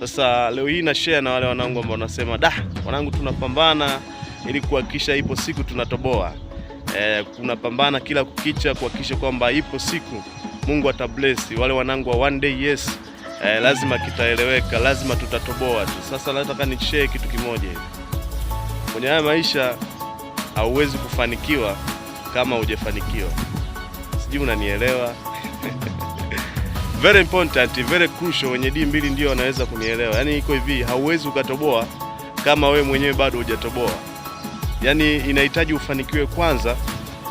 Sasa leo hii na share na wale wanangu ambao wanasema wanangu, tunapambana ili kuhakikisha ipo siku tunatoboa. Kunapambana kila kukicha kuhakikisha kwamba ipo siku Mungu atabless wale wanangu wa one day yes. Lazima kitaeleweka, lazima tutatoboa tu. Sasa nataka ni share kitu kimoja hivi. Kwenye haya maisha hauwezi kufanikiwa kama hujafanikiwa. Sijui unanielewa? Very important, very crucial. Wenye D2 ndio wanaweza kunielewa. Yaani iko hivi, hauwezi ukatoboa kama we mwenyewe bado hujatoboa. Yaani inahitaji ufanikiwe kwanza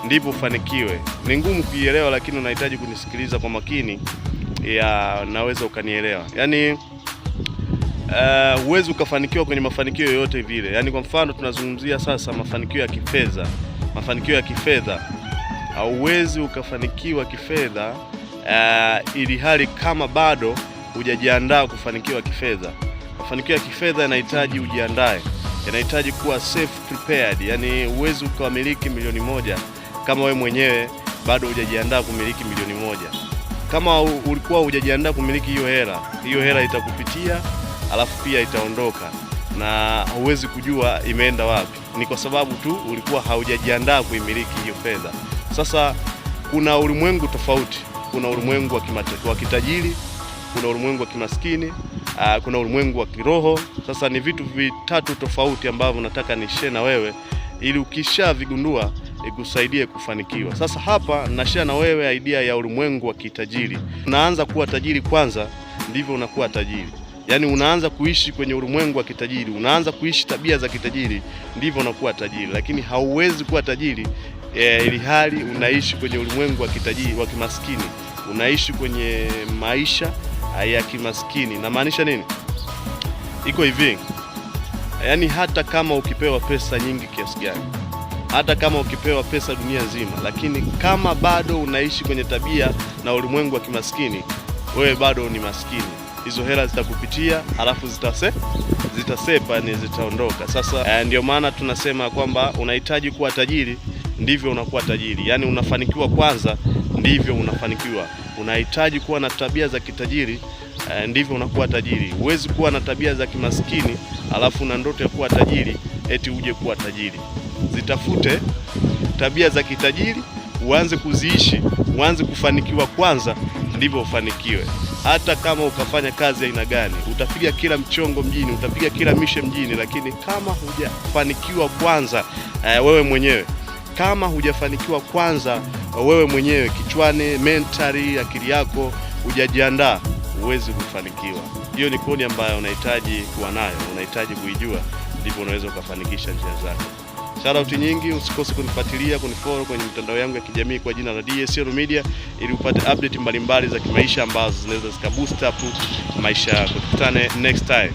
ndipo ufanikiwe. Ni ngumu kuielewa, lakini unahitaji kunisikiliza kwa makini naweza ukanielewa. Yaani huwezi ukafanikiwa kwenye mafanikio yoyote vile. Yaani kwa mfano tunazungumzia sasa mafanikio ya kifedha. Mafanikio ya kifedha hauwezi ukafanikiwa kifedha ili hali kama bado hujajiandaa kufanikiwa kifedha. Mafanikio ya kifedha yanahitaji ujiandae, yanahitaji kuwa self prepared. Yaani uwezi ukamiliki milioni moja kama we mwenyewe bado hujajiandaa kumiliki milioni moja. Kama ulikuwa hujajiandaa kumiliki hiyo hela itakupitia, alafu pia itaondoka na huwezi kujua imeenda wapi. Ni kwa sababu tu ulikuwa haujajiandaa kuimiliki hiyo fedha. Sasa kuna ulimwengu tofauti. Kuna ulimwengu wa kitajiri, kuna ulimwengu wa kimaskini, kuna ulimwengu wa kiroho. Sasa ni vitu vitatu tofauti ambavyo nataka ni share na wewe ili ukishavigundua ikusaidie kufanikiwa. Sasa hapa na share na wewe idea ya ulimwengu wa kitajiri. Unaanza kuwa tajiri kwanza ndivyo unakuwa tajiri. Yaani unaanza kuishi kwenye ulimwengu wa kitajiri, unaanza kuishi tabia za kitajiri ndivyo unakuwa tajiri. Lakini hauwezi kuwa tajiri ili hali unaishi kwenye ulimwengu wa kitajiri wa kimaskini. Unaishi kwenye maisha ya kimaskini. Na maanisha nini? Iko hivi. Yaani hata kama ukipewa pesa nyingi kiasi gani, hata kama ukipewa pesa dunia nzima, lakini kama bado unaishi kwenye tabia na ulimwengu wa kimaskini, wewe bado ni maskini. Hizo hela zitakupitia, halafu zitasepa, ni zitaondoka. Sasa ndio maana tunasema kwamba unahitaji kuwa tajiri ndivyo unakuwa tajiri. Yaani unafanikiwa kwanza ndivyo unafanikiwa. Unahitaji kuwa na tabia za kitajiri ndivyo unakuwa tajiri. Huwezi kuwa na tabia za kimaskini alafu na ndoto ya kuwa tajiri eti uje kuwa tajiri. Zitafute tabia za kitajiri, uanze kuziishi, uanze kufanikiwa kwanza ndivyo ufanikiwe. Hata kama ukafanya kazi aina gani, utapiga kila mchongo mjini, utapiga kila mishe mjini, lakini kama hujafanikiwa kwanza wewe mwenyewe, kama hujafanikiwa kwanza wewe mwenyewe kichwani, mentally, akili yako hujajiandaa, huwezi kufanikiwa. Hiyo ni kodi ambayo unahitaji kuwa nayo, unahitaji kuijua, ndivyo unaweza ukafanikisha njia zako. Shoutout nyingi, usikose kunifuatilia, kunifollow kwenye mitandao yangu ya kijamii kwa jina la DSL Media ili upate update mbalimbali za kimaisha ambazo zinaweza zikaboost up maisha yako. Tukutane next time.